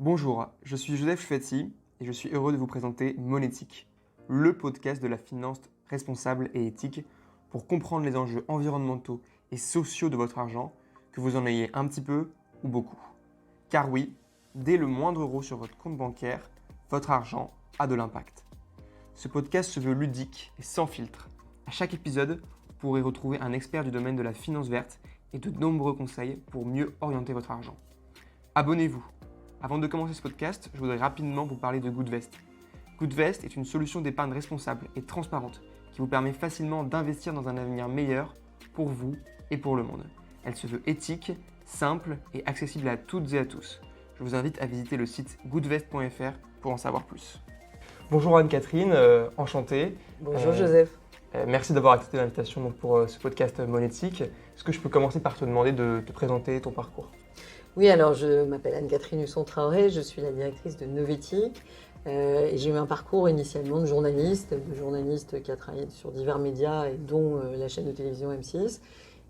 Bonjour, je suis Joseph Chouetti et je suis heureux de vous présenter Monétique, le podcast de la finance responsable et éthique pour comprendre les enjeux environnementaux et sociaux de votre argent, que vous en ayez un petit peu ou beaucoup. Car oui, dès le moindre euro sur votre compte bancaire, votre argent a de l'impact. Ce podcast se veut ludique et sans filtre. À chaque épisode, vous pourrez retrouver un expert du domaine de la finance verte et de nombreux conseils pour mieux orienter votre argent. Abonnez-vous. Avant de commencer ce podcast, je voudrais rapidement vous parler de Goodvest. Goodvest est une solution d'épargne responsable et transparente qui vous permet facilement d'investir dans un avenir meilleur pour vous et pour le monde. Elle se veut éthique, simple et accessible à toutes et à tous. Je vous invite à visiter le site goodvest.fr pour en savoir plus. Bonjour Anne-Catherine, enchantée. Bonjour Joseph. Merci d'avoir accepté l'invitation pour ce podcast Monétique. Est-ce que je peux commencer par te demander de te présenter ton parcours ? Oui, alors je m'appelle Anne-Catherine Husson-Traoré, je suis la directrice de Novetic. Et j'ai eu un parcours initialement de journaliste qui a travaillé sur divers médias, et dont la chaîne de télévision M6.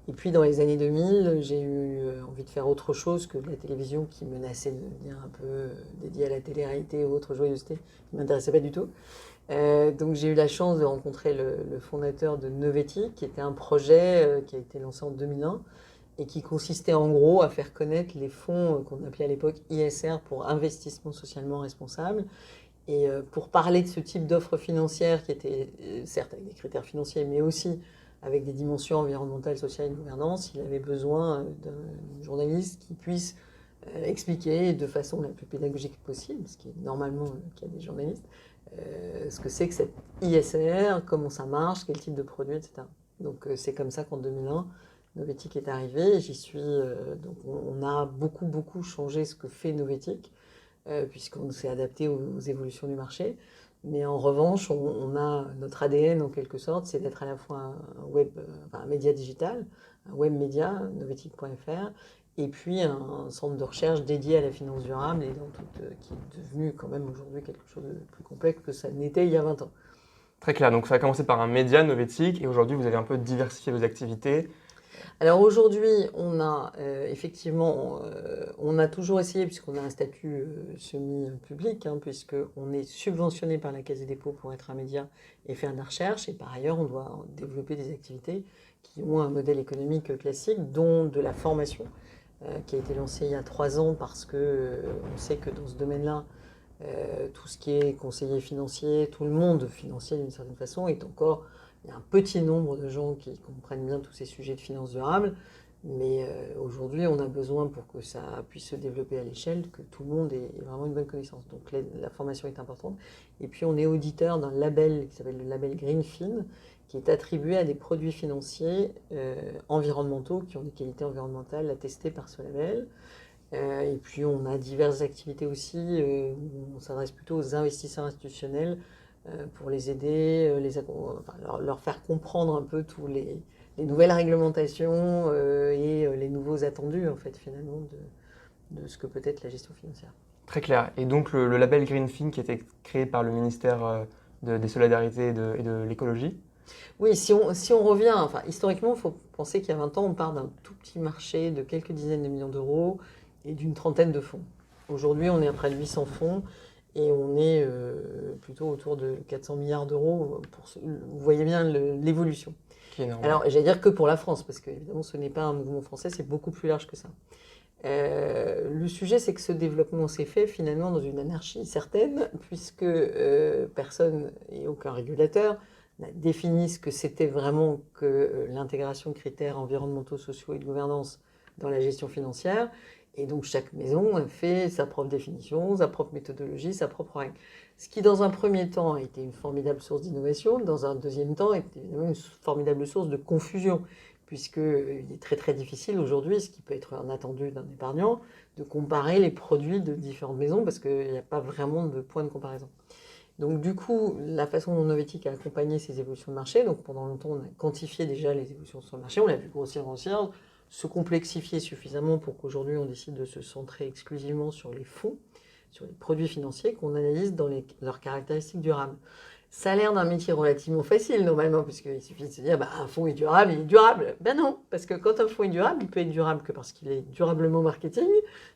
Et puis dans les années 2000, j'ai eu envie de faire autre chose que de la télévision, qui menaçait de devenir un peu dédiée à la télé-réalité ou autre joyeuseté, qui ne m'intéressait pas du tout. Donc j'ai eu la chance de rencontrer le fondateur de Novetic, qui était un projet qui a été lancé en 2001, et qui consistait en gros à faire connaître les fonds qu'on appelait à l'époque ISR, pour investissement socialement responsable. Et pour parler de ce type d'offres financières qui étaient certes avec des critères financiers, mais aussi avec des dimensions environnementales, sociales et de gouvernance, il avait besoin d'un journaliste qui puisse expliquer de façon la plus pédagogique possible, ce qui est normalement le cas des journalistes, ce que c'est que cette ISR, comment ça marche, quel type de produit, etc. Donc c'est comme ça qu'en 2001, Novetic est arrivé. J'y suis, donc on a beaucoup changé ce que fait Novetic, puisqu'on s'est adapté aux évolutions du marché. Mais en revanche, on a notre ADN en quelque sorte, c'est d'être à la fois un média digital, un web média, novetic.fr, et puis un centre de recherche dédié à la finance durable, et qui est devenu quand même aujourd'hui quelque chose de plus complexe que ça n'était il y a 20 ans. Très clair, donc ça a commencé par un média Novetic et aujourd'hui vous avez un peu diversifié vos activités. Alors aujourd'hui, on a effectivement, on a toujours essayé, puisqu'on a un statut semi-public, puisqu'on est subventionné par la Caisse des dépôts pour être un média et faire de la recherche, et par ailleurs on doit développer des activités qui ont un modèle économique classique, dont de la formation, qui a été lancée il y a 3 ans, parce que on sait que dans ce domaine-là, tout ce qui est conseiller financier, tout le monde financier d'une certaine façon, il y a un petit nombre de gens qui comprennent bien tous ces sujets de finances durables, mais aujourd'hui, on a besoin, pour que ça puisse se développer à l'échelle, que tout le monde ait vraiment une bonne connaissance. Donc la formation est importante. Et puis on est auditeur d'un label qui s'appelle le label Greenfin, qui est attribué à des produits financiers environnementaux, qui ont des qualités environnementales attestées par ce label. Et puis on a diverses activités aussi, où on s'adresse plutôt aux investisseurs institutionnels, pour les aider, leur faire comprendre un peu tous les nouvelles réglementations et les nouveaux attendus, en fait, finalement, de ce que peut être la gestion financière. Très clair. Et donc le label Greenfin qui a été créé par le ministère des Solidarités et de l'Écologie. Oui, si on revient, historiquement, il faut penser qu'il y a 20 ans, on part d'un tout petit marché de quelques dizaines de millions d'euros et d'une trentaine de fonds. Aujourd'hui, on est à près de 800 fonds. Et on est plutôt autour de 400 milliards d'euros. Vous voyez bien l'évolution. Qui est énorme. Alors, j'allais dire que pour la France, parce qu'évidemment, ce n'est pas un mouvement français, c'est beaucoup plus large que ça. Le sujet, c'est que ce développement s'est fait finalement dans une anarchie certaine, puisque personne et aucun régulateur n'a défini ce que c'était vraiment que l'intégration de critères environnementaux, sociaux et de gouvernance dans la gestion financière. Et donc chaque maison a fait sa propre définition, sa propre méthodologie, sa propre règle. Ce qui, dans un premier temps, a été une formidable source d'innovation, dans un deuxième temps, est évidemment une formidable source de confusion, puisqu'il est très difficile aujourd'hui, ce qui peut être un attendu d'un épargnant, de comparer les produits de différentes maisons, parce qu'il n'y a pas vraiment de point de comparaison. Donc du coup, la façon dont Novetic a accompagné ces évolutions de marché, donc pendant longtemps on a quantifié déjà les évolutions sur le marché, on l'a vu grossir, se complexifier suffisamment pour qu'aujourd'hui on décide de se centrer exclusivement sur les fonds, sur les produits financiers qu'on analyse dans leurs caractéristiques durables. Ça a l'air d'un métier relativement facile normalement, puisqu'il suffit de se dire un fonds est durable, il est durable. Ben non, parce que quand un fonds est durable, il peut être durable que parce qu'il est durablement marketing,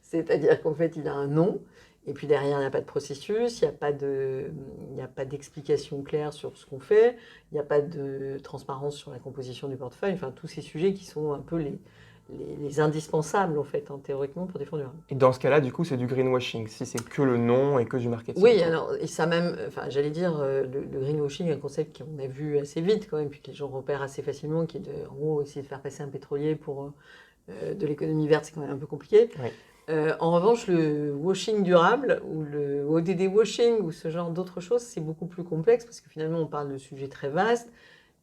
c'est-à-dire qu'en fait il a un nom, et puis derrière il n'y a pas de processus, il n'y a pas d'explication claire sur ce qu'on fait, il n'y a pas de transparence sur la composition du portefeuille, enfin tous ces sujets qui sont un peu les indispensables en fait, théoriquement pour des fonds durables. Et dans ce cas-là, du coup, c'est du greenwashing, si c'est que le nom et que du marketing. Oui, alors, et ça même, enfin, j'allais dire, le greenwashing est un concept qu'on a vu assez vite quand même, puis que les gens repèrent assez facilement, qui est de, en gros, essayer de faire passer un pétrolier pour de l'économie verte, c'est quand même un peu compliqué. Oui. En revanche, le washing durable, ou le ODD washing, ou ce genre d'autres choses, c'est beaucoup plus complexe, parce que finalement, on parle de sujets très vastes,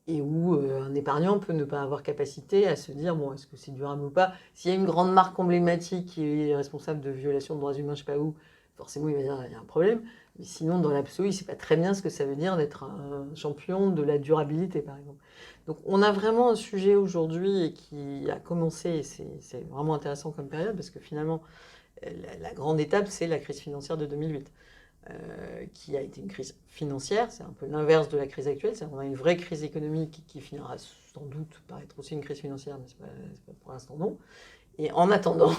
et où un épargnant peut ne pas avoir capacité à se dire, bon, est-ce que c'est durable ou pas? S'il y a une grande marque emblématique qui est responsable de violation de droits humains, je sais pas où, forcément, il va dire qu'il y a un problème. Mais sinon, dans l'absolu, il ne sait pas très bien ce que ça veut dire d'être un champion de la durabilité, par exemple. Donc, on a vraiment un sujet aujourd'hui et qui a commencé, et c'est vraiment intéressant comme période, parce que finalement, la grande étape, c'est la crise financière de 2008. Qui a été une crise financière, c'est un peu l'inverse de la crise actuelle, c'est-à-dire qu'on a une vraie crise économique qui finira sans doute par être aussi une crise financière, mais c'est pas pour l'instant non. Et en attendant,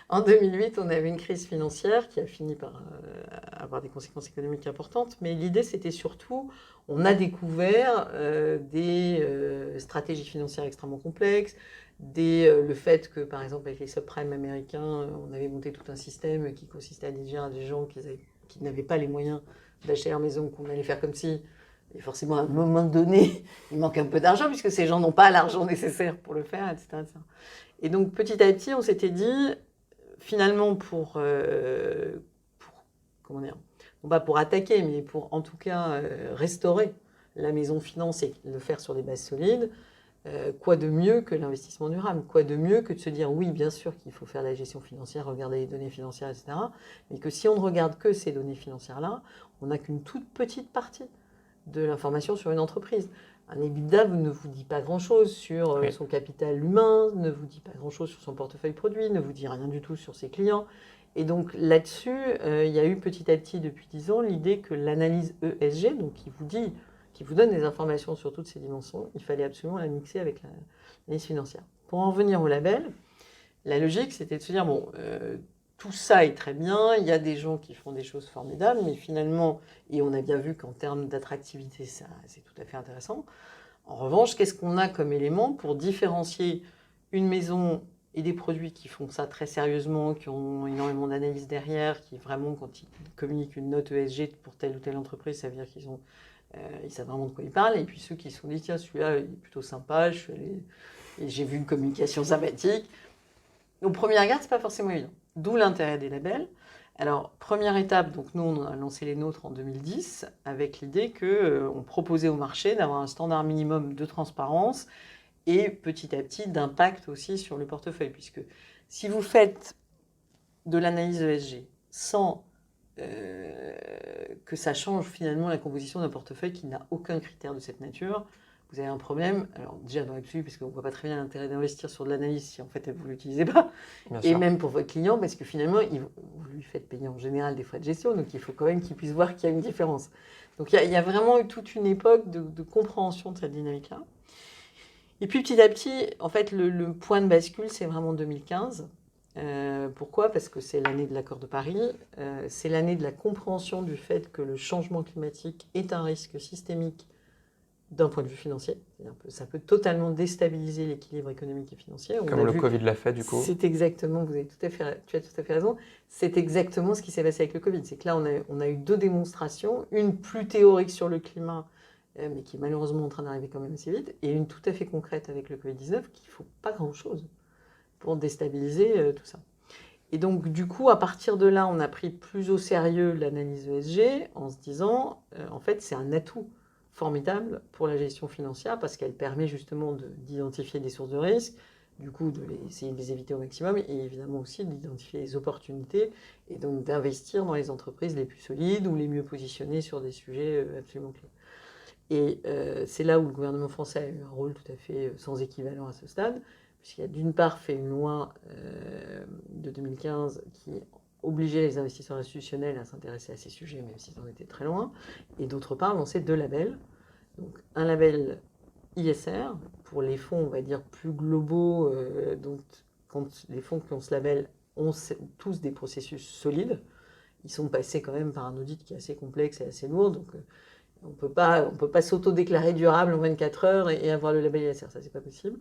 en 2008, on avait une crise financière qui a fini par avoir des conséquences économiques importantes, mais l'idée c'était surtout, on a découvert des stratégies financières extrêmement complexes, le fait que par exemple avec les subprimes américains, on avait monté tout un système qui consistait à dire à des gens qui n'avaient pas les moyens d'acheter leur maison, qu'on allait faire comme si, et forcément à un moment donné, il manque un peu d'argent, puisque ces gens n'ont pas l'argent nécessaire pour le faire, etc. etc. Et donc petit à petit, on s'était dit, finalement, comment dire, non pas pour attaquer, mais pour en tout cas restaurer la maison finance et le faire sur des bases solides, quoi de mieux que l'investissement durable? Quoi de mieux que de se dire, oui, bien sûr qu'il faut faire la gestion financière, regarder les données financières, etc. Mais que si on ne regarde que ces données financières-là, on n'a qu'une toute petite partie de l'information sur une entreprise. Un EBITDA ne vous dit pas grand-chose sur son capital humain, ne vous dit pas grand-chose sur son portefeuille produit, ne vous dit rien du tout sur ses clients. Et donc là-dessus, il y a eu petit à petit depuis 10 ans l'idée que l'analyse ESG, donc qui vous donne des informations sur toutes ces dimensions, il fallait absolument la mixer avec l'analyse financière. Pour en revenir au label, la logique c'était de se dire, bon, tout ça est très bien, il y a des gens qui font des choses formidables, mais finalement, et on a bien vu qu'en termes d'attractivité, ça, c'est tout à fait intéressant. En revanche, qu'est-ce qu'on a comme élément pour différencier une maison et des produits qui font ça très sérieusement, qui ont énormément d'analyse derrière, qui vraiment, quand ils communiquent une note ESG pour telle ou telle entreprise, ça veut dire ils savent vraiment de quoi ils parlent. Et puis ceux qui se sont dit, tiens, celui-là, il est plutôt sympa, et j'ai vu une communication sympathique. Donc, première garde, c'est pas forcément évident. D'où l'intérêt des labels. Alors, première étape, donc nous, on a lancé les nôtres en 2010 avec l'idée qu'on proposait au marché d'avoir un standard minimum de transparence et petit à petit d'impact aussi sur le portefeuille. Puisque si vous faites de l'analyse ESG sans que ça change finalement la composition d'un portefeuille qui n'a aucun critère de cette nature, vous avez un problème. Alors déjà dans l'absolu, parce qu'on ne voit pas très bien l'intérêt d'investir sur de l'analyse si en fait vous ne l'utilisez pas. Bien Et sûr. même pour votre client, parce que finalement, vous lui faites payer en général des frais de gestion, donc il faut quand même qu'il puisse voir qu'il y a une différence. Donc il y a vraiment eu toute une époque de compréhension de cette dynamique-là. Et puis petit à petit, en fait, le point de bascule, c'est vraiment 2015. Pourquoi? Parce que c'est l'année de l'accord de Paris, c'est l'année de la compréhension du fait que le changement climatique est un risque systémique d'un point de vue financier. Ça peut totalement déstabiliser l'équilibre économique et financier. Comme le Covid l'a fait, du coup. C'est exactement, tu as tout à fait raison, c'est exactement ce qui s'est passé avec le Covid. C'est que là, on a eu deux démonstrations, une plus théorique sur le climat, mais qui est malheureusement en train d'arriver quand même assez vite, et une tout à fait concrète avec le Covid-19, qu'il ne faut pas grand-chose pour déstabiliser tout ça. Et donc, du coup, à partir de là, on a pris plus au sérieux l'analyse ESG en se disant, en fait, c'est un atout formidable pour la gestion financière parce qu'elle permet justement d'identifier des sources de risque, du coup, essayer de les éviter au maximum et évidemment aussi d'identifier les opportunités et donc d'investir dans les entreprises les plus solides ou les mieux positionnées sur des sujets absolument clés. Et c'est là où le gouvernement français a eu un rôle tout à fait sans équivalent à ce stade, puisqu'il a d'une part fait une loi de 2015 qui obliger les investisseurs institutionnels à s'intéresser à ces sujets, même s'ils en étaient très loin. Et d'autre part, lancer 2 labels. Donc, un label ISR pour les fonds, on va dire, plus globaux. Donc, quand les fonds qui ont ce label ont tous des processus solides, ils sont passés quand même par un audit qui est assez complexe et assez lourd. Donc, on peut pas s'auto-déclarer durable en 24 heures et avoir le label ISR, ça c'est pas possible.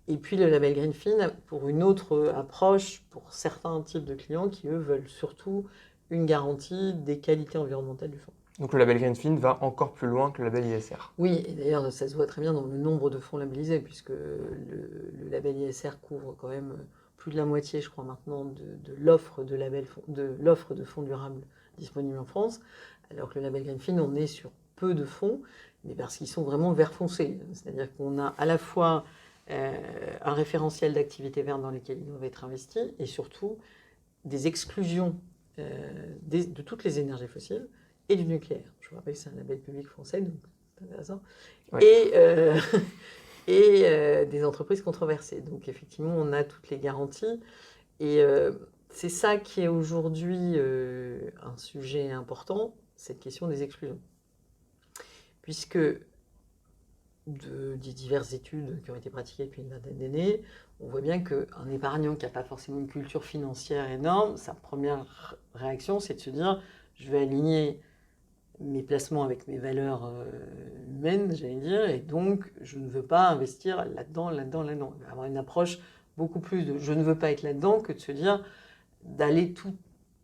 Et puis le label Greenfin pour une autre approche pour certains types de clients qui eux veulent surtout une garantie des qualités environnementales du fonds. Donc le label Greenfin va encore plus loin que le label ISR. Oui, et d'ailleurs ça se voit très bien dans le nombre de fonds labellisés puisque le label ISR couvre quand même plus de la moitié, je crois maintenant, de l'offre de fonds durables disponibles en France, alors que le label Greenfin, on est sur peu de fonds, mais parce qu'ils sont vraiment vert foncé. C'est-à-dire qu'on a à la fois un référentiel d'activités vertes dans lesquelles ils doivent être investis et surtout des exclusions de toutes les énergies fossiles et du nucléaire. Je vous rappelle que c'est un label public français, donc c'est intéressant. Oui. Et des entreprises controversées. Donc effectivement, on a toutes les garanties. Et c'est ça qui est aujourd'hui un sujet important, cette question des exclusions. Puisque des diverses études qui ont été pratiquées depuis une vingtaine d'années, on voit bien qu'un épargnant qui n'a pas forcément une culture financière énorme, sa première réaction, c'est de se dire « je vais aligner mes placements avec mes valeurs humaines, j'allais dire, et donc je ne veux pas investir là-dedans. Avoir une approche beaucoup plus de « je ne veux pas être là-dedans » que de se dire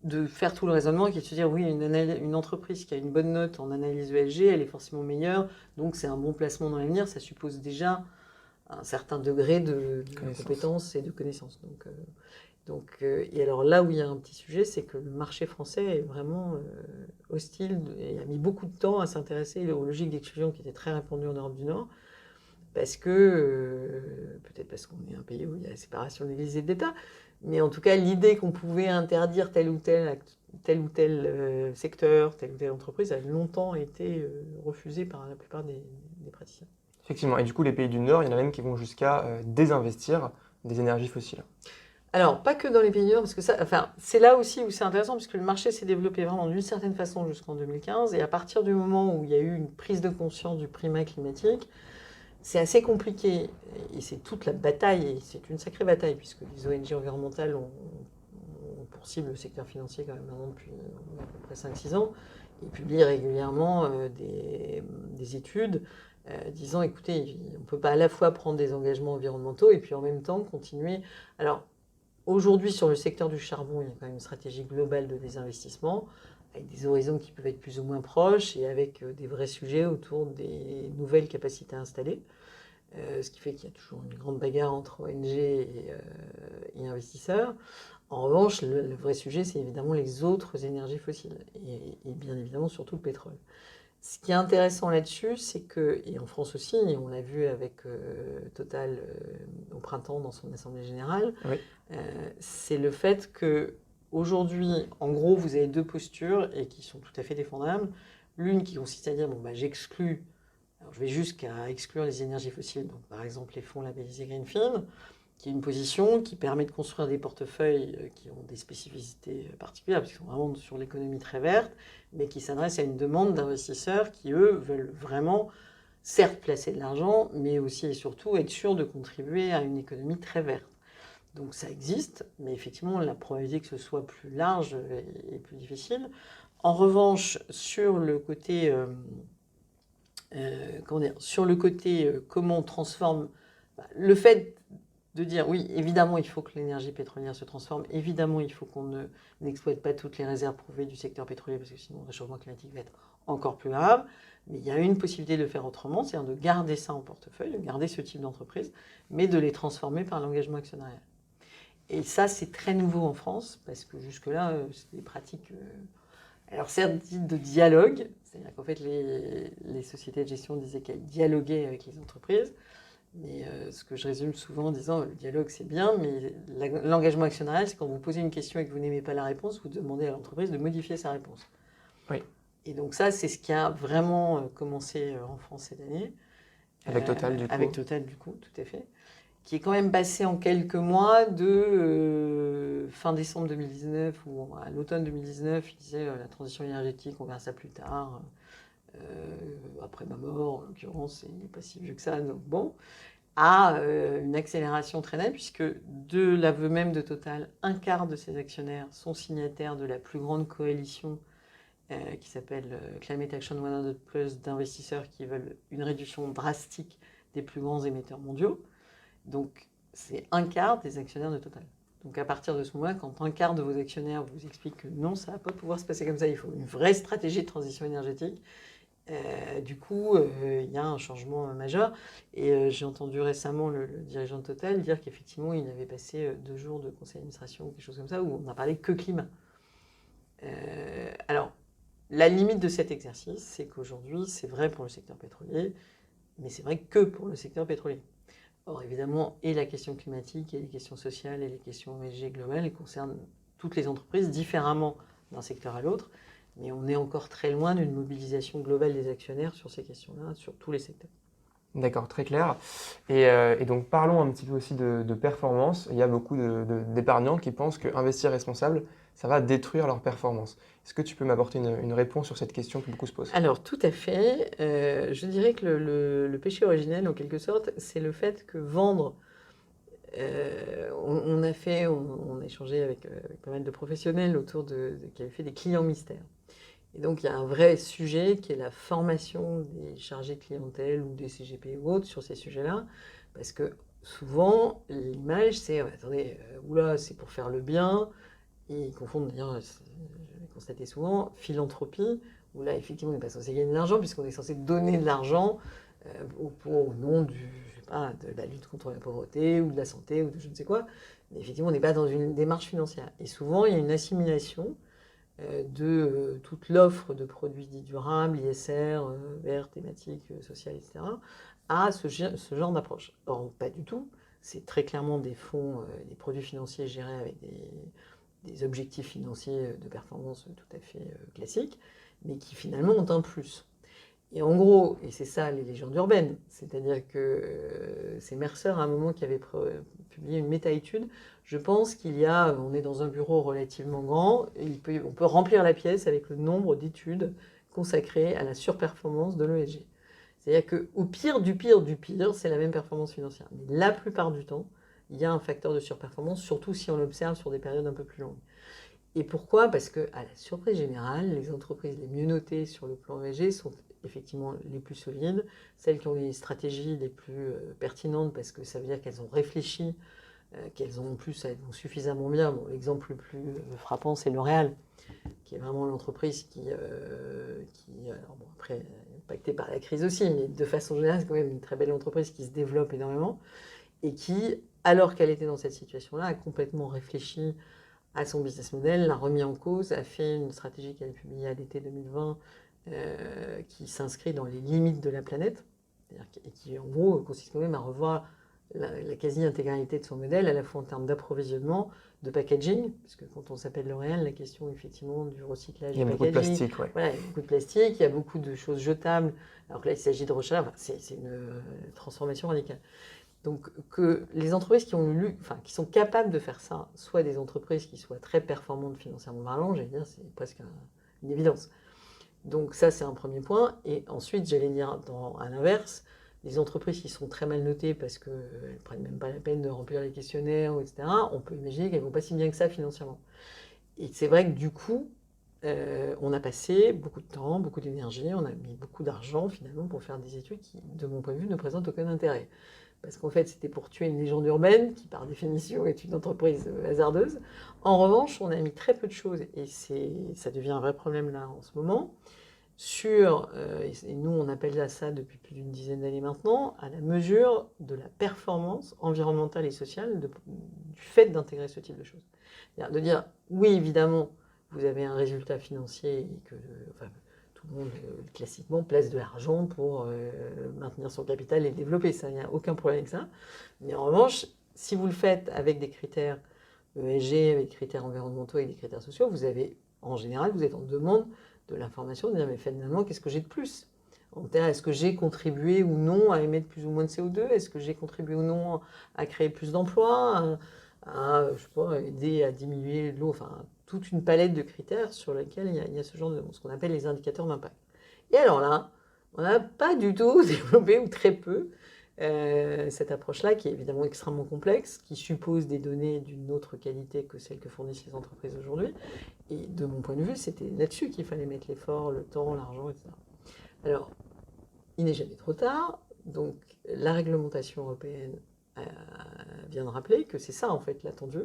de faire tout le raisonnement qui est de se dire oui, une entreprise qui a une bonne note en analyse ESG, elle est forcément meilleure, donc c'est un bon placement dans l'avenir, ça suppose déjà un certain degré de compétence et de connaissance. Et alors là où il y a un petit sujet, c'est que le marché français est vraiment hostile et a mis beaucoup de temps à s'intéresser aux logiques d'exclusion qui étaient très répandues en Europe du Nord, parce que, peut-être parce qu'on est un pays où il y a la séparation de l'Église et de l'État, mais en tout cas, l'idée qu'on pouvait interdire tel ou tel secteur, telle ou telle entreprise a longtemps été refusée par la plupart des praticiens. Effectivement, et du coup, les pays du Nord, il y en a même qui vont jusqu'à désinvestir des énergies fossiles. Alors, pas que dans les pays du Nord, parce que c'est là aussi où c'est intéressant, puisque le marché s'est développé vraiment d'une certaine façon jusqu'en 2015, et à partir du moment où il y a eu une prise de conscience du primat climatique, c'est assez compliqué, et c'est toute la bataille, et c'est une sacrée bataille, puisque les ONG environnementales ont pour cible le secteur financier quand même maintenant depuis à peu près 5-6 ans, et publient régulièrement des études disant, écoutez, on ne peut pas à la fois prendre des engagements environnementaux et puis en même temps continuer. Alors, aujourd'hui, sur le secteur du charbon, il y a quand même une stratégie globale de désinvestissement, avec des horizons qui peuvent être plus ou moins proches et avec des vrais sujets autour des nouvelles capacités installées. Ce qui fait qu'il y a toujours une grande bagarre entre ONG et investisseurs. En revanche, le vrai sujet, c'est évidemment les autres énergies fossiles, et bien évidemment surtout le pétrole. Ce qui est intéressant là-dessus, c'est que, et en France aussi, et on l'a vu avec Total au printemps dans son assemblée générale, oui. C'est le fait que aujourd'hui, en gros, vous avez 2 postures et qui sont tout à fait défendables. L'une qui consiste à dire bon, bah, j'exclus, alors je vais jusqu'à exclure les énergies fossiles, donc par exemple les fonds labellisés Greenfin, qui est une position qui permet de construire des portefeuilles qui ont des spécificités particulières, parce qu'ils sont vraiment sur l'économie très verte, mais qui s'adressent à une demande d'investisseurs qui, eux, veulent vraiment, certes, placer de l'argent, mais aussi et surtout être sûrs de contribuer à une économie très verte. Donc ça existe, mais effectivement, la probabilité que ce soit plus large est plus difficile. En revanche, sur le côté, comment on transforme, le fait de dire oui, évidemment, il faut que l'énergie pétrolière se transforme, évidemment, il faut qu'on n'exploite pas toutes les réserves prouvées du secteur pétrolier, parce que sinon le réchauffement climatique va être encore plus grave. Mais il y a une possibilité de faire autrement, c'est-à-dire de garder ça en portefeuille, de garder ce type d'entreprise, mais de les transformer par l'engagement actionnarial. Et ça, c'est très nouveau en France, parce que jusque-là, c'est des pratiques, alors certes dites de dialogue, c'est-à-dire qu'en fait, les sociétés de gestion disaient qu'elles dialoguaient avec les entreprises. Mais ce que je résume souvent en disant le dialogue c'est bien, mais l'engagement actionnarial, c'est quand vous posez une question et que vous n'aimez pas la réponse, vous demandez à l'entreprise de modifier sa réponse. Oui. Et donc ça, c'est ce qui a vraiment commencé en France cette année. Avec Total, du coup. Avec Total, du coup, tout à fait. qui est quand même passé en quelques mois de fin décembre 2019 ou à l'automne 2019, il disait la transition énergétique, on verra ça plus tard, après ma mort, en l'occurrence, il n'est pas si vieux que ça, donc bon, à une accélération très nette, puisque de l'aveu même de Total, un quart de ses actionnaires sont signataires de la plus grande coalition qui s'appelle Climate Action 100 Plus d'investisseurs qui veulent une réduction drastique des plus grands émetteurs mondiaux. Donc, c'est un quart des actionnaires de Total. Donc, à partir de ce moment-là, quand un quart de vos actionnaires vous explique que non, ça ne va pas pouvoir se passer comme ça, il faut une vraie stratégie de transition énergétique, du coup, il y a un changement majeur. Et j'ai entendu récemment le dirigeant de Total dire qu'effectivement, il avait passé 2 jours de conseil d'administration ou quelque chose comme ça, où on n'a parlé que climat. Alors, la limite de cet exercice, c'est qu'aujourd'hui, c'est vrai pour le secteur pétrolier, mais c'est vrai que pour le secteur pétrolier. Or, évidemment, et la question climatique, et les questions sociales, et les questions ESG globales, elles concernent toutes les entreprises différemment d'un secteur à l'autre, mais on est encore très loin d'une mobilisation globale des actionnaires sur ces questions-là, sur tous les secteurs. D'accord, très clair. Et donc parlons un petit peu aussi de performance. Il y a beaucoup d'épargnants qui pensent qu'investir responsable, ça va détruire leur performance. Est-ce que tu peux m'apporter une réponse sur cette question que beaucoup se posent? Alors, tout à fait. Je dirais que le péché originel, en quelque sorte, c'est le fait que vendre. On a échangé avec pas mal de professionnels autour qui avaient fait des clients mystères. Et donc, il y a un vrai sujet qui est la formation des chargés de clientèle ou des CGP ou autres sur ces sujets-là. Parce que souvent, l'image, c'est attendez, oula, c'est pour faire le bien. Et ils confondent d'ailleurs, je l'ai constaté souvent, philanthropie, où là, effectivement, on n'est pas censé gagner de l'argent, puisqu'on est censé donner de l'argent au nom je sais pas, de la lutte contre la pauvreté, ou de la santé, ou de je ne sais quoi. Mais effectivement, on n'est pas dans une démarche financière. Et souvent, il y a une assimilation de toute l'offre de produits dits durables, ISR, verts, thématiques, sociales, etc., à ce genre d'approche. Or, pas du tout. C'est très clairement des fonds, des produits financiers gérés avec des objectifs financiers de performance tout à fait classiques, mais qui finalement ont un plus. Et en gros, et c'est ça les légendes urbaines, c'est-à-dire que c'est Mercer à un moment qui avait publié une méta-étude. Je pense on est dans un bureau relativement grand, et on peut remplir la pièce avec le nombre d'études consacrées à la surperformance de l'ESG. C'est-à-dire qu'au pire du pire du pire, c'est la même performance financière. Mais la plupart du temps, il y a un facteur de surperformance, surtout si on l'observe sur des périodes un peu plus longues. Et pourquoi? Parce que, à la surprise générale, les entreprises les mieux notées sur le plan ESG sont effectivement les plus solides, celles qui ont les stratégies les plus pertinentes, parce que ça veut dire qu'elles ont réfléchi, qu'elles ont en plus, elles vont suffisamment bien. Bon, l'exemple le plus frappant, c'est L'Oréal, qui est vraiment l'entreprise alors bon, après, impactée par la crise aussi, mais de façon générale, c'est quand même une très belle entreprise qui se développe énormément, et qui, alors qu'elle était dans cette situation-là, a complètement réfléchi à son business model, l'a remis en cause, a fait une stratégie qu'elle a publiée à l'été 2020 qui s'inscrit dans les limites de la planète, et qui en gros consiste quand même à revoir la quasi-intégralité de son modèle, à la fois en termes d'approvisionnement, de packaging, parce que quand on s'appelle L'Oréal, la question effectivement du recyclage du packaging. Il y a beaucoup de plastique, ouais. Voilà, il y a beaucoup de plastique, il y a beaucoup de choses jetables, alors que là il s'agit de recharge, c'est une transformation radicale. Donc que les entreprises qui sont capables de faire ça, soit des entreprises qui soient très performantes financièrement parlant, j'allais dire, c'est presque une évidence. Donc ça, c'est un premier point. Et ensuite, j'allais dire, à l'inverse, les entreprises qui sont très mal notées parce qu'elles ne prennent même pas la peine de remplir les questionnaires, etc., on peut imaginer qu'elles ne vont pas si bien que ça financièrement. Et c'est vrai que du coup, on a passé beaucoup de temps, beaucoup d'énergie, on a mis beaucoup d'argent finalement pour faire des études qui, de mon point de vue, ne présentent aucun intérêt. Parce qu'en fait, c'était pour tuer une légende urbaine qui, par définition, est une entreprise hasardeuse. En revanche, on a mis très peu de choses, et ça devient un vrai problème là en ce moment, et nous on appelle ça depuis plus d'une dizaine d'années maintenant, à la mesure de la performance environnementale et sociale du fait d'intégrer ce type de choses. C'est-à-dire de dire, oui, évidemment, vous avez un résultat financier et que tout le monde, classiquement, place de l'argent pour maintenir son capital et le développer. Ça, il n'y a aucun problème avec ça. Mais en revanche, si vous le faites avec des critères ESG, avec des critères environnementaux et des critères sociaux, en général, vous êtes en demande de l'information, de dire, mais finalement, qu'est-ce que j'ai de plus? Est-ce que j'ai contribué ou non à émettre plus ou moins de CO2? Est-ce que j'ai contribué ou non à créer plus d'emplois? Je sais pas, aider à diminuer l'eau? Enfin, toute une palette de critères sur lesquels il y a ce genre de, ce qu'on appelle les indicateurs d'impact. Et alors là, on n'a pas du tout développé, ou très peu, cette approche-là, qui est évidemment extrêmement complexe, qui suppose des données d'une autre qualité que celles que fournissent les entreprises aujourd'hui. Et de mon point de vue, c'était là-dessus qu'il fallait mettre l'effort, le temps, l'argent, etc. Alors, il n'est jamais trop tard. Donc, la réglementation européenne vient de rappeler que c'est ça, en fait, l'attendu.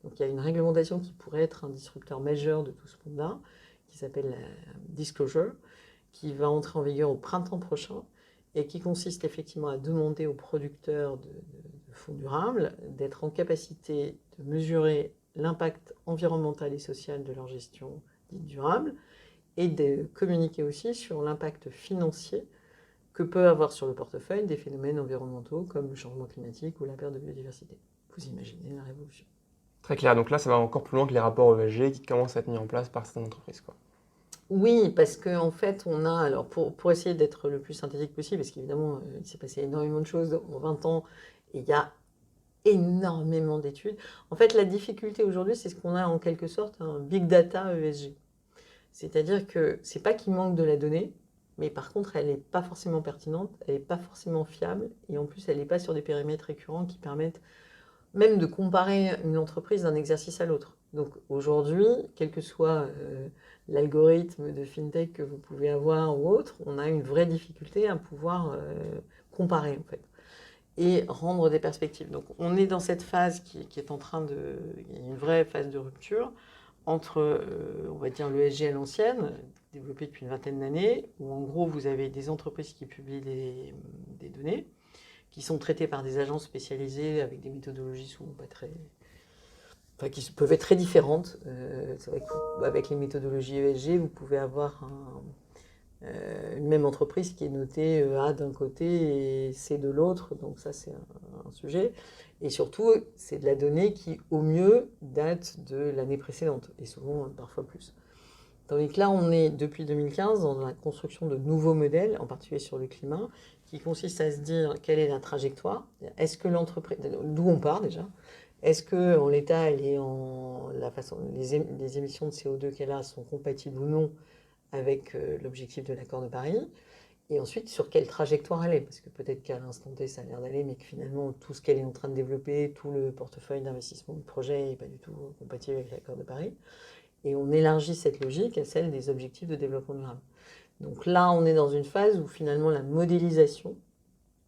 Donc, il y a une réglementation qui pourrait être un disrupteur majeur de tout ce monde-là, qui s'appelle la Disclosure, qui va entrer en vigueur au printemps prochain et qui consiste effectivement à demander aux producteurs de fonds durables d'être en capacité de mesurer l'impact environnemental et social de leur gestion dite durable et de communiquer aussi sur l'impact financier que peut avoir sur le portefeuille des phénomènes environnementaux comme le changement climatique ou la perte de biodiversité. Vous imaginez la révolution. Très clair. Donc là, ça va encore plus loin que les rapports ESG qui commencent à être mis en place par certaines entreprises, quoi. Oui, parce qu'en fait, on a, alors pour essayer d'être le plus synthétique possible, parce qu'évidemment, il s'est passé énormément de choses en 20 ans, et il y a énormément d'études. En fait, la difficulté aujourd'hui, c'est ce qu'on a en quelque sorte un big data ESG. C'est-à-dire que c'est pas qu'il manque de la donnée, mais par contre, elle n'est pas forcément pertinente, elle n'est pas forcément fiable, et en plus, elle n'est pas sur des périmètres récurrents qui permettent même de comparer une entreprise d'un exercice à l'autre. Donc aujourd'hui, quel que soit l'algorithme de FinTech que vous pouvez avoir ou autre, on a une vraie difficulté à pouvoir comparer en fait et rendre des perspectives. Donc on est dans cette phase qui est en train de... Il y a une vraie phase de rupture entre, on va dire, l'ESG à l'ancienne, développé depuis une vingtaine d'années, où en gros vous avez des entreprises qui publient des données, qui sont traitées par des agences spécialisées avec des méthodologies souvent pas très... Enfin, qui peuvent être très différentes. C'est vrai qu'avec les méthodologies ESG, vous pouvez avoir une même entreprise qui est notée A d'un côté et C de l'autre, donc ça c'est un sujet. Et surtout, c'est de la donnée qui, au mieux, date de l'année précédente, et souvent parfois plus. Tandis que là, on est depuis 2015 dans la construction de nouveaux modèles, en particulier sur le climat, qui consistent à se dire quelle est la trajectoire, est-ce que l'entreprise, d'où on part déjà, est-ce que en l'état, elle est en la façon, les émissions de CO2 qu'elle a sont compatibles ou non avec l'objectif de l'accord de Paris, et ensuite sur quelle trajectoire elle est, parce que peut-être qu'à l'instant T ça a l'air d'aller, mais que finalement tout ce qu'elle est en train de développer, tout le portefeuille d'investissement du projet n'est pas du tout compatible avec l'accord de Paris. Et on élargit cette logique à celle des objectifs de développement durable. Donc là, on est dans une phase où finalement la modélisation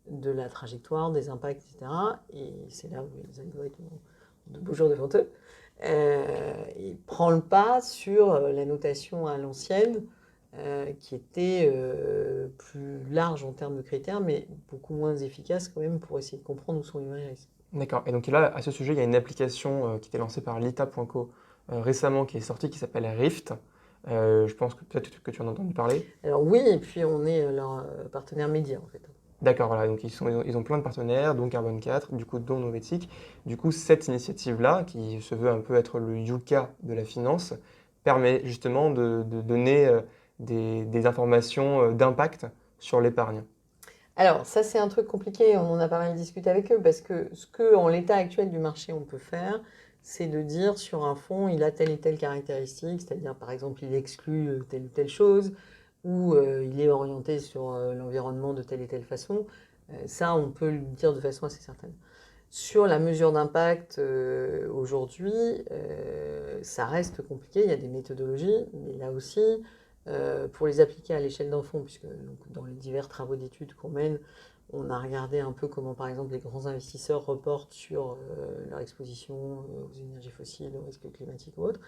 de la trajectoire, des impacts, etc., et c'est là où les algorithmes ont de beaux jours devant eux, il prend le pas sur la notation à l'ancienne, qui était plus large en termes de critères, mais beaucoup moins efficace quand même pour essayer de comprendre où sont les vrais risques. D'accord. Et donc là, à ce sujet, il y a une application qui était lancée par l'ITA.co récemment qui est sortie qui s'appelle Rift. Je pense que peut-être que tu en as entendu parler. Alors oui, et puis on est leur partenaire média en fait. D'accord, voilà, donc ils ont plein de partenaires, dont Carbone 4, du coup, dont Novetic. Du coup, cette initiative-là, qui se veut un peu être le Yuka de la finance, permet justement de donner des informations d'impact sur l'épargne. Alors, ça, c'est un truc compliqué, on en a pas mal discuté avec eux, parce que ce que, en l'état actuel du marché, on peut faire, c'est de dire sur un fonds, il a telle et telle caractéristique, c'est-à-dire, par exemple, il exclut telle ou telle chose, ou il est orienté sur l'environnement de telle et telle façon. Ça, on peut le dire de façon assez certaine. Sur la mesure d'impact, aujourd'hui, ça reste compliqué, il y a des méthodologies, mais là aussi, pour les appliquer à l'échelle d'un fonds, puisque donc, dans les divers travaux d'études qu'on mène, on a regardé un peu comment, par exemple, les grands investisseurs reportent sur leur exposition aux énergies fossiles, aux risques climatiques ou autres.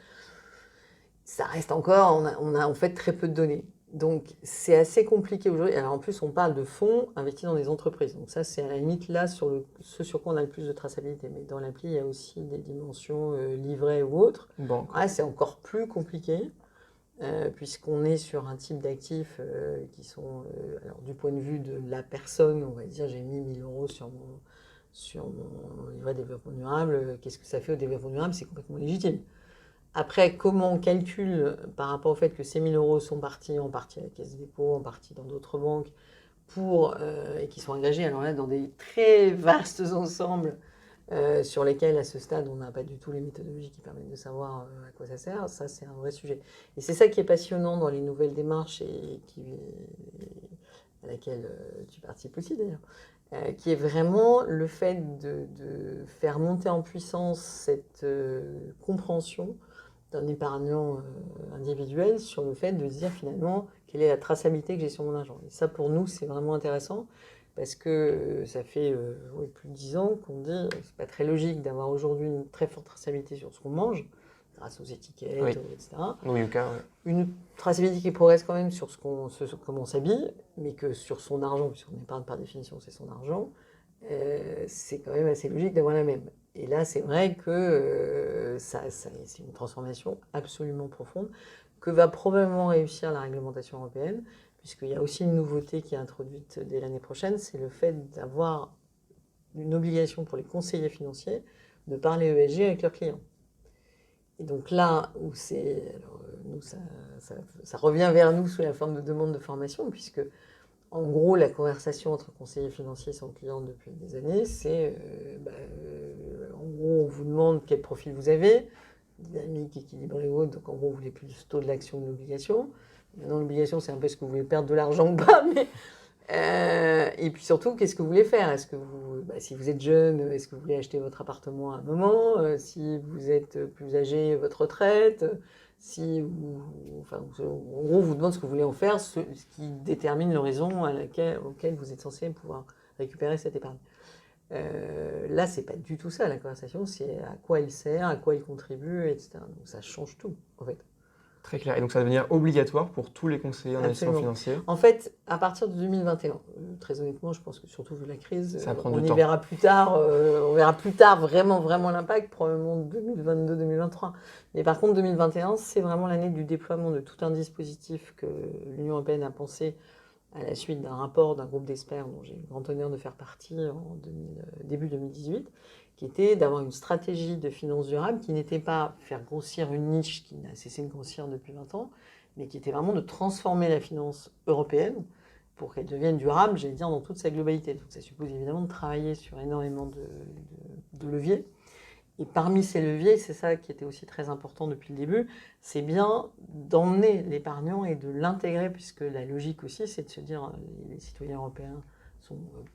Ça reste encore, on a en fait très peu de données. Donc c'est assez compliqué aujourd'hui. Alors en plus, on parle de fonds investis dans des entreprises. Donc ça, c'est à la limite là ce sur quoi on a le plus de traçabilité. Mais dans l'appli, il y a aussi des dimensions livrées ou autres. Bon, Ah, c'est encore plus compliqué. Puisqu'on est sur un type d'actifs qui sont, alors du point de vue de la personne, on va dire j'ai mis 1000 euros sur mon livret de développement durable, qu'est-ce que ça fait au développement durable? C'est complètement légitime. Après, comment on calcule par rapport au fait que ces 1 000 euros sont partis en partie à la Caisse des dépôts, en partie dans d'autres banques, et qui sont engagés, alors là, dans des très vastes ensembles sur lesquels, à ce stade, on n'a pas du tout les méthodologies qui permettent de savoir à quoi ça sert, ça, c'est un vrai sujet. Et c'est ça qui est passionnant dans les nouvelles démarches et à laquelle tu participes aussi, d'ailleurs, qui est vraiment le fait de faire monter en puissance cette compréhension d'un épargnant individuel sur le fait de se dire finalement quelle est la traçabilité que j'ai sur mon argent. Et ça, pour nous, c'est vraiment intéressant parce que ça fait plus de 10 ans qu'on dit c'est pas très logique d'avoir aujourd'hui une très forte traçabilité sur ce qu'on mange, grâce aux étiquettes, Oui. etc. Oui, Yuka, oui. Une traçabilité qui progresse quand même sur comment on s'habille, mais que sur son argent, puisqu'on épargne par définition, c'est son argent, c'est quand même assez logique d'avoir la même. Et là, c'est vrai que c'est une transformation absolument profonde que va probablement réussir la réglementation européenne, puisqu'il y a aussi une nouveauté qui est introduite dès l'année prochaine, c'est le fait d'avoir une obligation pour les conseillers financiers de parler ESG avec leurs clients. Et donc là où nous, ça revient vers nous sous la forme de demande de formation, puisque en gros, la conversation entre conseillers financiers et son client depuis des années, c'est en gros, on vous demande quel profil vous avez, dynamique, équilibré ou autre, donc en gros, vous voulez plus le taux de l'action que de l'obligation. Maintenant, l'obligation, c'est un peu est-ce que vous voulez perdre de l'argent ou pas, mais et puis surtout, qu'est-ce que vous voulez faire? Est-ce que si vous êtes jeune, est-ce que vous voulez acheter votre appartement à un moment? Si vous êtes plus âgé, votre retraite? Si vous, enfin, en gros, on vous demande ce que vous voulez en faire, ce qui détermine l'horizon auquel vous êtes censé pouvoir récupérer cette épargne. Là, c'est pas du tout ça la conversation, c'est à quoi il sert, à quoi il contribue, etc. Donc ça change tout, en fait. Très clair. Et donc ça va devenir obligatoire pour tous les conseillers en investissement Absolument. financier. En fait, à partir de 2021, très honnêtement, je pense que surtout vu la crise, Ça va prendre on du y temps. verra plus tard. On verra plus tard vraiment, vraiment l'impact, probablement 2022-2023. Mais par contre, 2021, c'est vraiment l'année du déploiement de tout un dispositif que l'Union européenne a pensé à la suite d'un rapport d'un groupe d'experts dont j'ai le grand honneur de faire partie début 2018, qui était d'avoir une stratégie de finances durables qui n'était pas faire grossir une niche qui n'a cessé de grossir depuis 20 ans, mais qui était vraiment de transformer la finance européenne pour qu'elle devienne durable, j'allais dire, dans toute sa globalité. Donc ça suppose évidemment de travailler sur énormément de leviers. Et parmi ces leviers, c'est ça qui était aussi très important depuis le début, c'est bien d'emmener l'épargnant et de l'intégrer, puisque la logique aussi, c'est de se dire, les citoyens européens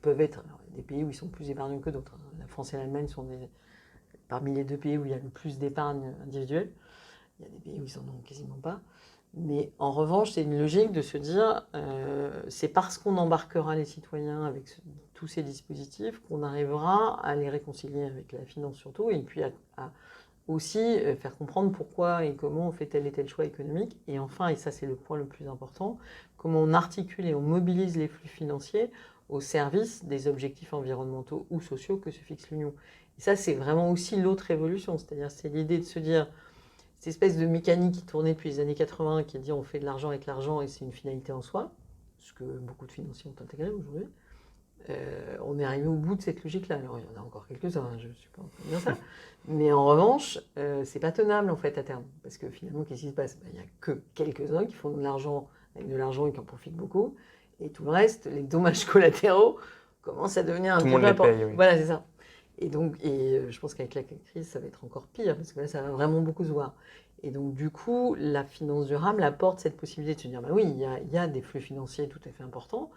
peuvent être des pays où ils sont plus épargnants que d'autres. La France et l'Allemagne sont parmi les deux pays où il y a le plus d'épargne individuelle. Il y a des pays où ils n'en ont quasiment pas. Mais en revanche, c'est une logique de se dire, c'est parce qu'on embarquera les citoyens avec tous ces dispositifs qu'on arrivera à les réconcilier avec la finance surtout, et puis à aussi faire comprendre pourquoi et comment on fait tel et tel choix économique. Et enfin, et ça c'est le point le plus important, comment on articule et on mobilise les flux financiers au service des objectifs environnementaux ou sociaux que se fixe l'Union. Et ça, c'est vraiment aussi l'autre évolution, c'est-à-dire c'est l'idée de se dire, cette espèce de mécanique qui tournait depuis les années 80, qui dit on fait de l'argent avec l'argent et c'est une finalité en soi, ce que beaucoup de financiers ont intégré aujourd'hui. On est arrivé au bout de cette logique-là. Alors il y en a encore quelques-uns, je ne suis pas en train de dire ça. Mais en revanche, c'est pas tenable en fait à terme. Parce que finalement, qu'est-ce qui se passe? Il n'y a que quelques-uns qui font de l'argent avec de l'argent et qui en profitent beaucoup. Et tout le reste, les dommages collatéraux, commencent à devenir un Tout le petit monde peu les important. paye, oui. Voilà, c'est ça. Et donc, je pense qu'avec la crise, ça va être encore pire, parce que là, ça va vraiment beaucoup se voir. Et donc, du coup, la finance durable apporte cette possibilité de se dire, bah oui, il y a des flux financiers tout à fait importants,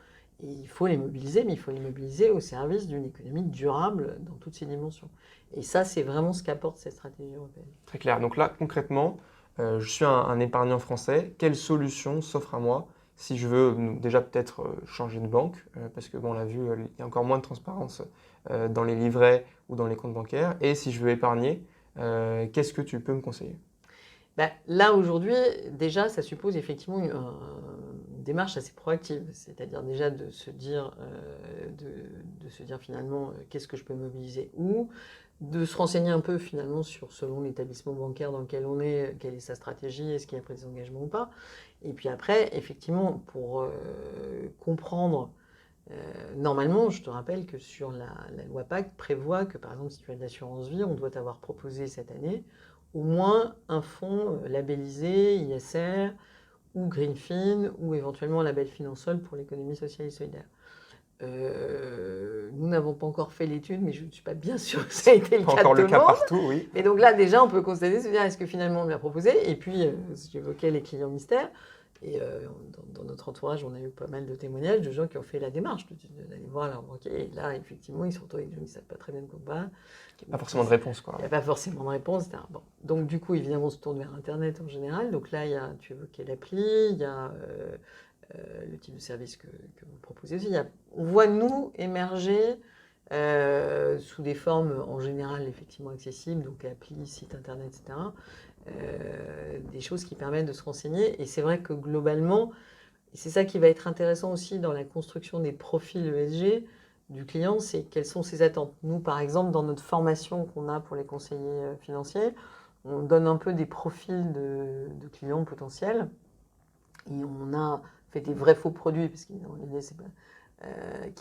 et il faut les mobiliser, mais il faut les mobiliser au service d'une économie durable dans toutes ses dimensions. Et ça, c'est vraiment ce qu'apporte cette stratégie européenne. Très clair. Donc là, concrètement, je suis un épargnant français. Quelle solution s'offre à moi si je veux déjà peut-être changer de banque, parce que bon, on l'a vu, il y a encore moins de transparence dans les livrets ou dans les comptes bancaires. Et si je veux épargner, qu'est-ce que tu peux me conseiller? Ben, là, aujourd'hui, déjà, ça suppose effectivement une démarche assez proactive, c'est-à-dire déjà de se dire finalement qu'est-ce que je peux mobiliser où, de se renseigner un peu finalement sur, selon l'établissement bancaire dans lequel on est, quelle est sa stratégie, est-ce qu'il y a pris des engagements ou pas. Et puis après, effectivement, pour comprendre, normalement, je te rappelle que sur la loi Pacte prévoit que par exemple, si tu as de l'assurance vie, on doit t'avoir proposé cette année au moins un fonds labellisé ISR ou Greenfin ou éventuellement un label Finansol pour l'économie sociale et solidaire. Nous n'avons pas encore fait l'étude, mais je ne suis pas bien sûre que ça a été le cas de tout le monde. Partout, oui. Mais donc là, déjà, on peut constater, se dire, est-ce que finalement on l'a proposé? Et puis, j'évoquais les clients mystères. Et dans notre entourage, on a eu pas mal de témoignages de gens qui ont fait la démarche d'aller voir leur banquier. Et là, effectivement, ils se retrouvent avec des gens qui ne savent pas très bien de quoi on parle. Il n'y a pas forcément de réponse, quoi. Il n'y a pas forcément de réponse, etc. Bon. Donc, du coup, évidemment, on se tourne vers Internet en général. Donc là, tu évoquais l'appli, il y a le type de service que vous proposez aussi. On voit, nous, émerger sous des formes en général effectivement accessibles, donc appli, site internet, etc. Des choses qui permettent de se renseigner. Et c'est vrai que globalement, et c'est ça qui va être intéressant aussi dans la construction des profils ESG du client, c'est quelles sont ses attentes. Nous, par exemple, dans notre formation qu'on a pour les conseillers financiers, on donne un peu des profils de clients potentiels. Et on a fait des vrais faux produits, parce que l'idée, c'est pas,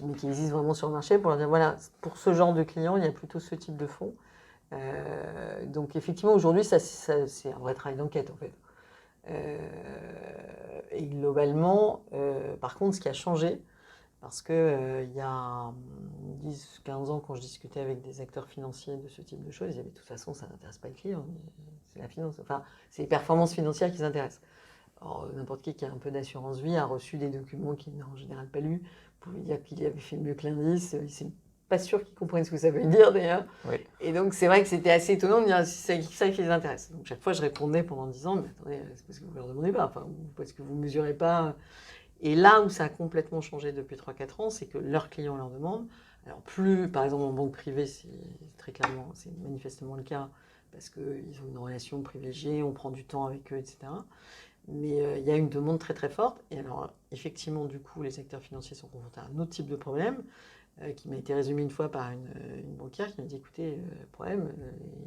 mais qui existent vraiment sur le marché, pour leur dire, voilà, pour ce genre de client, il y a plutôt ce type de fonds. Donc effectivement, aujourd'hui, c'est un vrai travail d'enquête, en fait. Et globalement, par contre, ce qui a changé, parce que il y a 10-15 ans, quand je discutais avec des acteurs financiers de ce type de choses, ils disaient, de toute façon, ça n'intéresse pas le client, c'est la finance. Enfin, c'est les performances financières qui s'intéressent. Alors, n'importe qui a un peu d'assurance vie a reçu des documents qu'il n'a en général pas lus, pour lui dire qu'il avait fait mieux que l'indice. Il n'est pas sûr qu'ils comprennent ce que ça veut dire d'ailleurs. Oui. Et donc c'est vrai que c'était assez étonnant de dire si c'est ça qui les intéresse. Donc chaque fois je répondais pendant 10 ans, mais attendez, c'est parce que vous ne leur demandez pas, enfin, ou parce que vous ne mesurez pas. Et là où ça a complètement changé depuis 3-4 ans, c'est que leurs clients leur demandent. Alors plus, par exemple en banque privée, c'est très clairement, c'est manifestement le cas, parce qu'ils ont une relation privilégiée, on prend du temps avec eux, etc. Mais il y a une demande très très forte. Et alors, effectivement, du coup, les acteurs financiers sont confrontés à un autre type de problème qui m'a été résumé une fois par une banquière qui m'a dit, écoutez, le problème,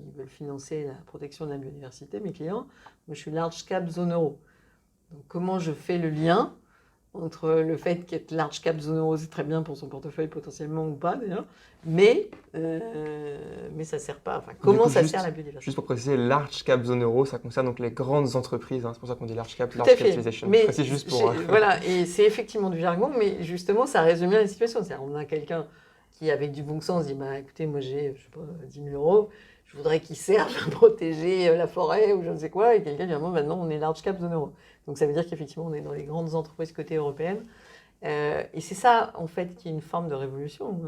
ils veulent financer la protection de la biodiversité, mes clients. Moi, je suis large cap zone euro. Donc, comment je fais le lien entre le fait qu'être large cap zone euro, c'est très bien pour son portefeuille potentiellement ou pas d'ailleurs, mais ça ne sert pas. Enfin, comment coup, ça sert la biodiversité? Juste pour préciser, large cap zone euro, ça concerne donc les grandes entreprises. Hein, c'est pour ça qu'on dit large cap, Tout large à fait. capitalization. Mais précise juste pour. Voilà, et c'est effectivement du jargon, mais justement, ça résume bien la situation. C'est-à-dire, on a quelqu'un qui, avec du bon sens, dit bah, écoutez, moi j'ai, je sais pas, 10 000 euros, je voudrais qu'ils servent à protéger la forêt ou je ne sais quoi, et quelqu'un dit ah, bon, maintenant on est large cap zone euro. Donc ça veut dire qu'effectivement, on est dans les grandes entreprises côté européenne. Et c'est ça, en fait, qui est une forme de révolution,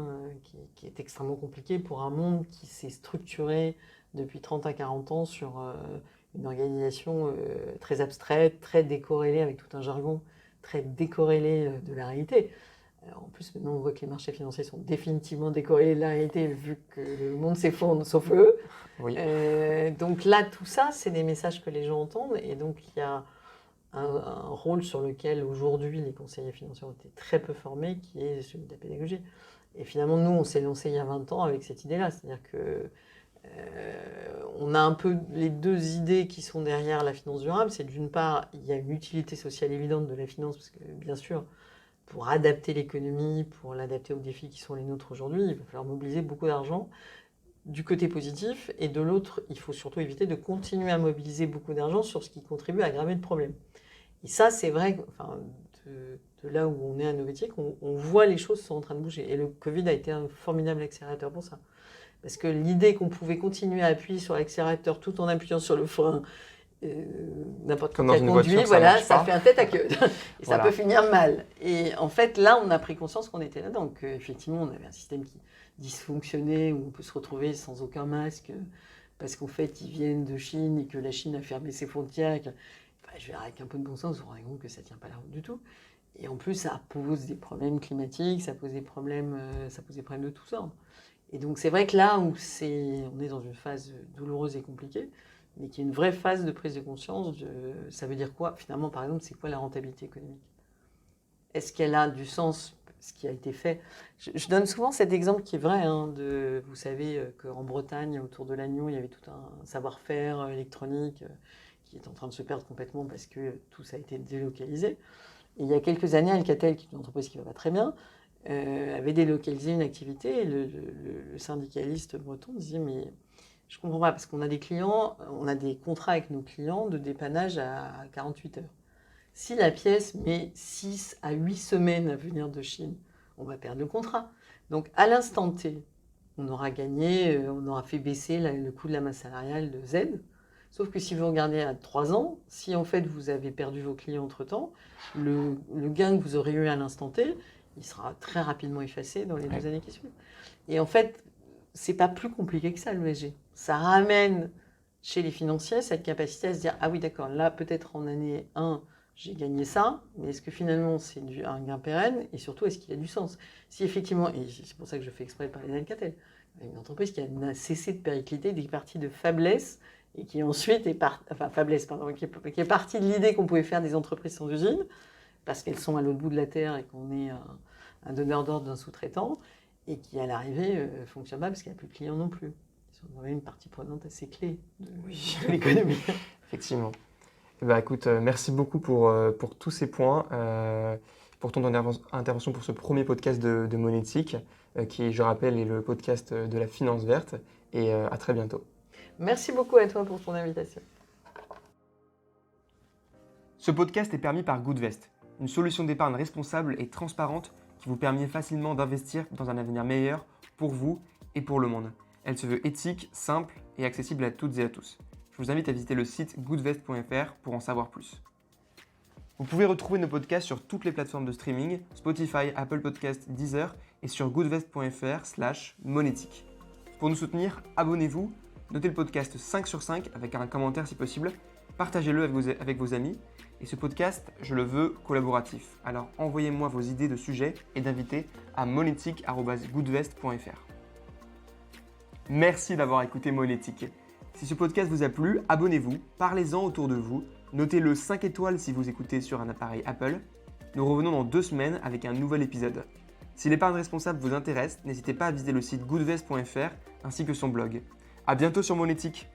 qui est extrêmement compliquée pour un monde qui s'est structuré depuis 30 à 40 ans sur une organisation très abstraite, très décorrélée, avec tout un jargon très décorrélé de la réalité. En plus, maintenant, on voit que les marchés financiers sont définitivement décorrélés de la réalité, vu que le monde s'effondre, sauf eux. Oui. Donc là, tout ça, c'est des messages que les gens entendent, et donc il y a un rôle sur lequel aujourd'hui les conseillers financiers ont été très peu formés, qui est celui de la pédagogie. Et finalement, nous, on s'est lancé il y a 20 ans avec cette idée-là, c'est-à-dire que on a un peu les deux idées qui sont derrière la finance durable. C'est d'une part, il y a une utilité sociale évidente de la finance, parce que bien sûr, pour adapter l'économie, pour l'adapter aux défis qui sont les nôtres aujourd'hui, il va falloir mobiliser beaucoup d'argent du côté positif, et de l'autre, il faut surtout éviter de continuer à mobiliser beaucoup d'argent sur ce qui contribue à aggraver le problème. Et ça, c'est vrai, enfin, de là où on est à Novetic, on voit les choses sont en train de bouger. Et le Covid a été un formidable accélérateur pour ça. Parce que l'idée qu'on pouvait continuer à appuyer sur l'accélérateur tout en appuyant sur le frein, n'importe qui a conduit, voilà, ça fait un tête à queue. Et ça peut finir mal. Et en fait, là, on a pris conscience qu'on était là-dedans, qu'effectivement, on avait un système qui dysfonctionnait, où on peut se retrouver sans aucun masque, parce qu'en fait, ils viennent de Chine et que la Chine a fermé ses frontières. Je vais avec un peu de bon sens, vous vous rendez compte que ça ne tient pas la route du tout. Et en plus, ça pose des problèmes climatiques, ça pose des problèmes de tout ça. Et donc, c'est vrai que là où on est dans une phase douloureuse et compliquée, mais qui est une vraie phase de prise de conscience ça veut dire quoi, finalement, par exemple, c'est quoi la rentabilité économique? Est-ce qu'elle a du sens, ce qui a été fait? Je donne souvent cet exemple qui est vrai, hein, vous savez qu'en Bretagne, autour de Lannion, il y avait tout un savoir-faire électronique qui est en train de se perdre complètement parce que tout ça a été délocalisé. Et il y a quelques années, Alcatel, qui est une entreprise qui ne va pas très bien, avait délocalisé une activité, et le syndicaliste breton disait, mais Je comprends pas, parce qu'on a des clients, on a des contrats avec nos clients de dépannage à 48 heures. Si la pièce met 6 à 8 semaines à venir de Chine, on va perdre le contrat. Donc à l'instant T, on aura gagné, on aura fait baisser le coût de la masse salariale de Z. Sauf que si vous regardez à 3 ans, si en fait vous avez perdu vos clients entre-temps, le gain que vous aurez eu à l'instant T, il sera très rapidement effacé dans les 2 années qui suivent. Et en fait, c'est pas plus compliqué que ça, l'ESG. Ça ramène chez les financiers cette capacité à se dire « Ah oui, d'accord, là, peut-être en année 1, j'ai gagné ça, mais est-ce que finalement c'est un gain pérenne et surtout est-ce qu'il y a du sens ?» Si effectivement, et c'est pour ça que je fais exprès de parler d'Alcatel, une entreprise qui a cessé de péricliter, des parties de faiblesse et qui ensuite est qui est partie de l'idée qu'on pouvait faire des entreprises sans usine parce qu'elles sont à l'autre bout de la terre et qu'on est un donneur d'ordre d'un sous-traitant et qui à l'arrivée fonctionne pas parce qu'il n'y a plus de clients non plus. C'est quand même une partie prenante assez clé de l'économie. Effectivement. Écoute, merci beaucoup pour tous ces points, pour ton intervention pour ce premier podcast de Monétique, qui, je rappelle, est le podcast de la finance verte. Et à très bientôt. Merci beaucoup à toi pour ton invitation. Ce podcast est permis par Goodvest, une solution d'épargne responsable et transparente qui vous permet facilement d'investir dans un avenir meilleur pour vous et pour le monde. Elle se veut éthique, simple et accessible à toutes et à tous. Je vous invite à visiter le site goodvest.fr pour en savoir plus. Vous pouvez retrouver nos podcasts sur toutes les plateformes de streaming, Spotify, Apple Podcasts, Deezer et sur goodvest.fr/monétique. Pour nous soutenir, abonnez-vous, notez le podcast 5 sur 5 avec un commentaire si possible, partagez-le avec vos amis. Et ce podcast, je le veux collaboratif. Alors envoyez-moi vos idées de sujets et d'invités à monétique@goodvest.fr. Merci d'avoir écouté Monétique. Si ce podcast vous a plu, abonnez-vous, parlez-en autour de vous, notez-le 5 étoiles si vous écoutez sur un appareil Apple. Nous revenons dans 2 semaines avec un nouvel épisode. Si l'épargne responsable vous intéresse, n'hésitez pas à visiter le site goodvest.fr ainsi que son blog. À bientôt sur Monétique.